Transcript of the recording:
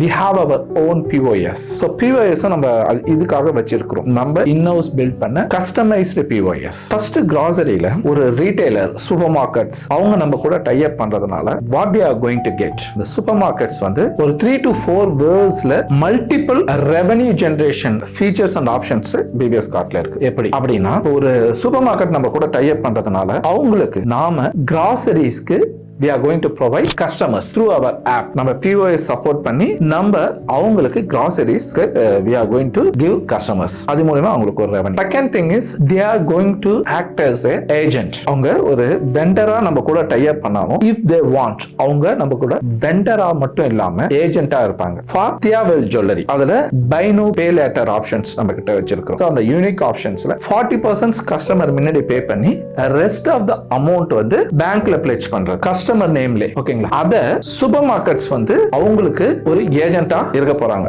we have our own POS. So POS நம்ம இதுக்காக வச்சிருக்கிறோம். நம்ம in-house build பண்ண customized POS. First groceryல ஒரு retailer, supermarkets அவங்க நம்ம கூட tie up பண்றதுனால what they are going to get. The supermarkets வந்து ஒரு 3 to 4 wordsல multiple revenue generation features and options BBS கார்ட்ல இருக்கு. எப்படி அப்படின்னா ஒரு சூப்பர் மார்க்கெட் நம்ம கூட tie up பண்றதுனால அவங்களுக்கு நாம groceries-க்கு we are going to provide customers through our app. நம்ம POS support பண்ணி நம்ம அவங்களுக்கு groceries we are going to give customers. அது மூலமா அவங்களுக்கு ஒரு revenue. Second thing is they are going to act as a agent. அவங்க ஒரு vendor-ஆ நம்ம கூட tie up பண்ணாலும் if they want அவங்க நம்ம கூட vendor-ஆ மட்டும் இல்லாம agent-ஆ இருப்பாங்க. For Tiavel Jewelry அதுல buy now pay later options நம்ம கிட்ட வச்சிருக்கோம். So அந்த unique optionsல 40% customer முன்னாடி pay பண்ணி rest of the amount வந்து bankல pledge பண்றது. கஸ்டமர் நேம்ல ஓகேங்களா. அத சூப்பர் மார்க்கெட்ஸ் வந்து அவங்களுக்கு ஒரு ஏஜென்ட்டா இருக்க போறாங்க.